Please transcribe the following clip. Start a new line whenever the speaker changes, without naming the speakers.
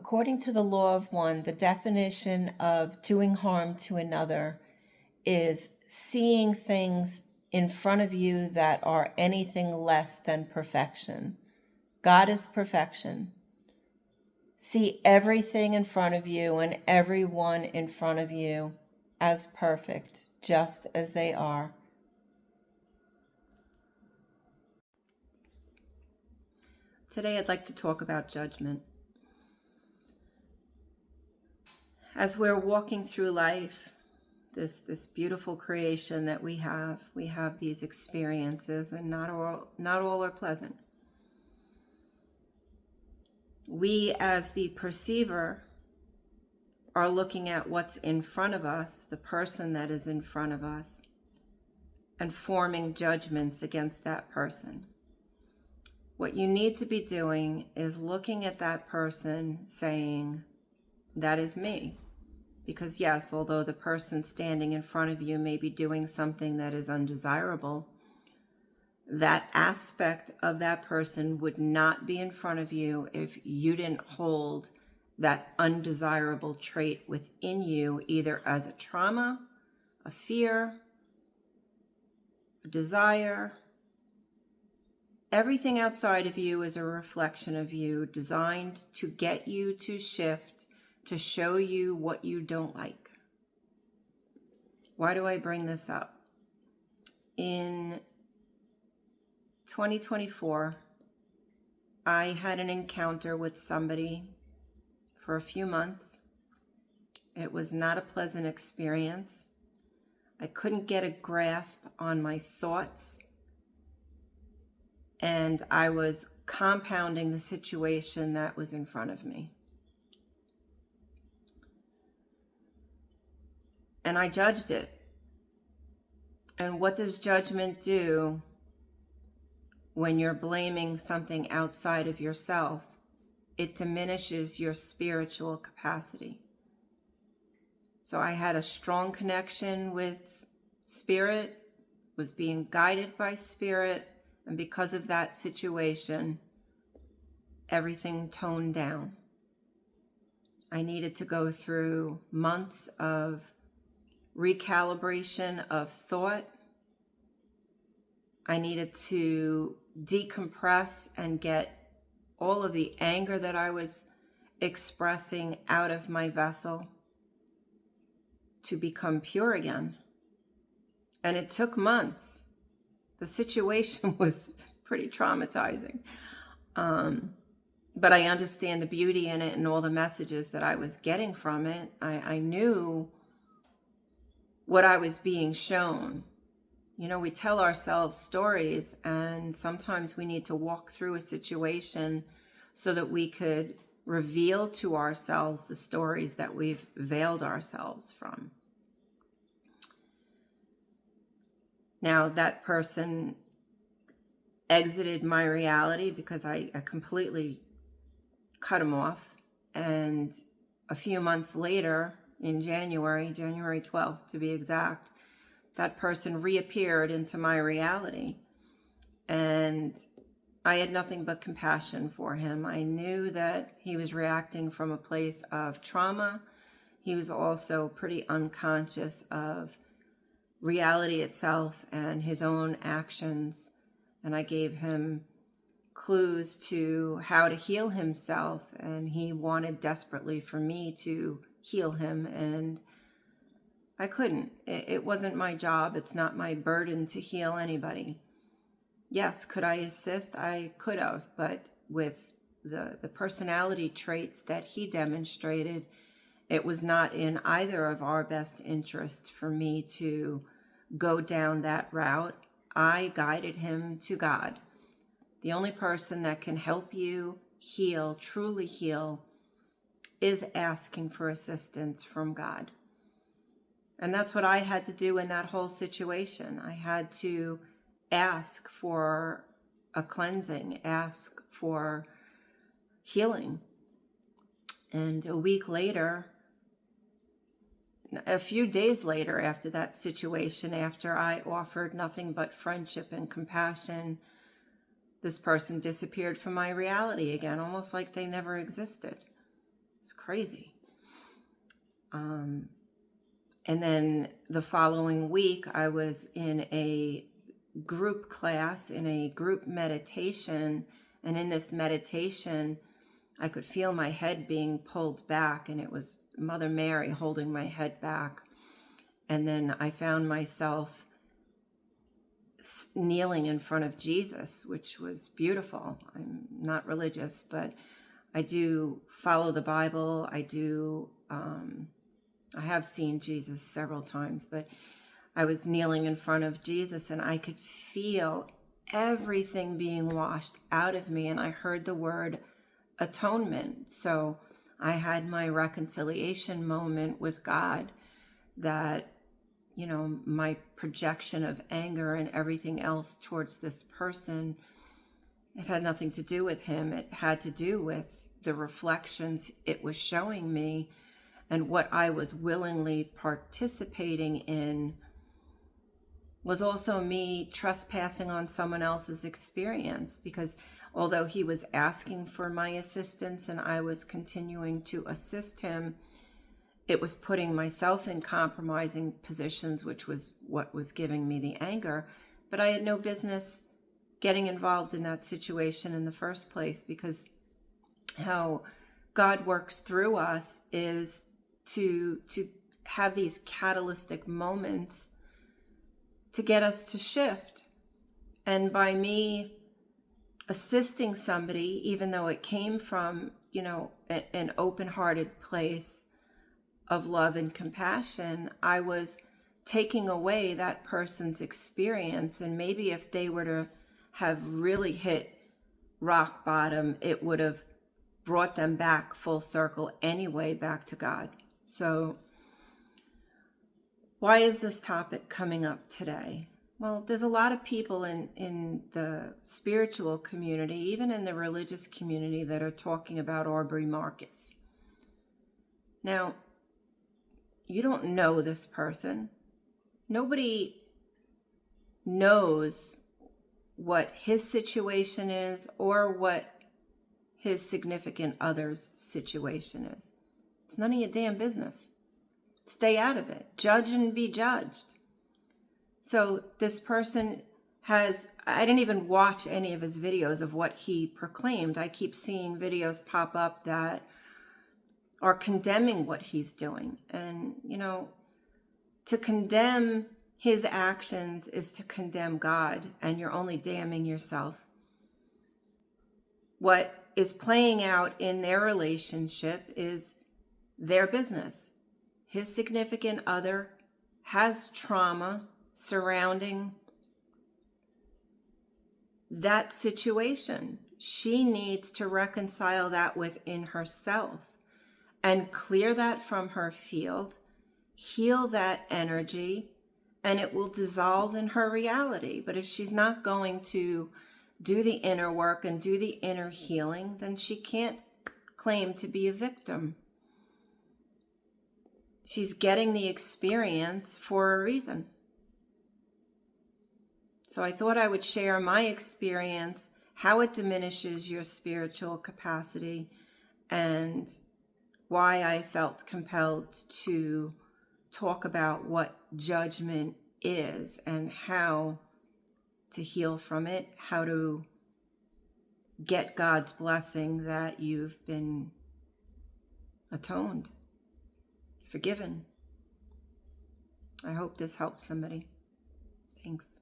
According to the law of one, the definition of doing harm to another is seeing things in front of you that are anything less than perfection. God is perfection. See everything in front of you and everyone in front of you as perfect, just as they are. Today I'd like to talk about judgment. As we're walking through life, this beautiful creation that we have these experiences, and not all are pleasant. We, as the perceiver, are looking at what's in front of us, the person that is in front of us, and forming judgments against that person. What you need to be doing is looking at that person saying, that is me. Because yes, although the person standing in front of you may be doing something that is undesirable, that aspect of that person would not be in front of you if you didn't hold that undesirable trait within you, either as a trauma, a fear, a desire. Everything outside of you is a reflection of you, designed to get you to shift, to show you what you don't like. Why do I bring this up? In 2024, I had an encounter with somebody for a few months. It was not a pleasant experience. I couldn't get a grasp on my thoughts, and I was compounding the situation that was in front of me. And I judged it. And what does judgment do when you're blaming something outside of yourself? It diminishes your spiritual capacity. So I had a strong connection with spirit, was being guided by spirit, and because of that situation, everything toned down. I needed to go through months of recalibration of thought. I needed to decompress and get all of the anger that I was expressing out of my vessel to become pure again. And it took months. The situation was pretty traumatizing. But I understand the beauty in it and all the messages that I was getting from it. I knew what I was being shown. You know, we tell ourselves stories, and sometimes we need to walk through a situation so that we could reveal to ourselves the stories that we've veiled ourselves from. Now, that person exited my reality because I completely cut him off. And a few months later, in January 12th to be exact, that person reappeared into my reality. And I had nothing but compassion for him. I knew that he was reacting from a place of trauma. He was also pretty unconscious of reality itself and his own actions. And I gave him clues to how to heal himself. And he wanted desperately for me to heal him, and I couldn't. It wasn't my job. It's not my burden to heal anybody. Yes, could I assist? I could have, but with the personality traits that he demonstrated, it was not in either of our best interests for me to go down that route. I guided him to God. The only person that can help you heal, truly heal, is asking for assistance from God. And that's what I had to do in that whole situation. I had to ask for a cleansing, ask for healing. And a week later, a few days later after that situation, after I offered nothing but friendship and compassion, this person disappeared from my reality again, almost like they never existed. It's crazy. And then the following week, I was in a group class, in a group meditation. And in this meditation, I could feel my head being pulled back, and it was Mother Mary holding my head back. And then I found myself kneeling in front of Jesus, which was beautiful. I'm not religious, but I do follow the Bible. I have seen Jesus several times, but I was kneeling in front of Jesus, and I could feel everything being washed out of me. And I heard the word atonement. So I had my reconciliation moment with God, that, you know, my projection of anger and everything else towards this person, it had nothing to do with him. It had to do with the reflections it was showing me, and what I was willingly participating in was also me trespassing on someone else's experience, because although he was asking for my assistance and I was continuing to assist him, it was putting myself in compromising positions, which was what was giving me the anger. But I had no business getting involved in that situation in the first place, because how God works through us is to have these catalytic moments to get us to shift. And by me assisting somebody, even though it came from, you know, an open-hearted place of love and compassion, I was taking away that person's experience. And maybe if they were to have really hit rock bottom, it would have brought them back full circle anyway, back to God. So why is this topic coming up today? Well, there's a lot of people in the spiritual community, even in the religious community, that are talking about Aubrey Marcus. Now, you don't know this person. Nobody knows what his situation is or what his significant other's situation is. It's none of your damn business. Stay out of it. Judge and be judged. So this person I didn't even watch any of his videos of what he proclaimed. I keep seeing videos pop up that are condemning what he's doing. And, you know, to condemn his actions is to condemn God, and you're only damning yourself. What is playing out in their relationship is their business. His significant other has trauma surrounding that situation. She needs to reconcile that within herself and clear that from her field, heal that energy, and it will dissolve in her reality. But if she's not going to do the inner work and do the inner healing, then she can't claim to be a victim. She's getting the experience for a reason. So I thought I would share my experience, how it diminishes your spiritual capacity, and why I felt compelled to talk about what judgment is and how to heal from it, how to get God's blessing that you've been atoned, forgiven. I hope this helps somebody. Thanks.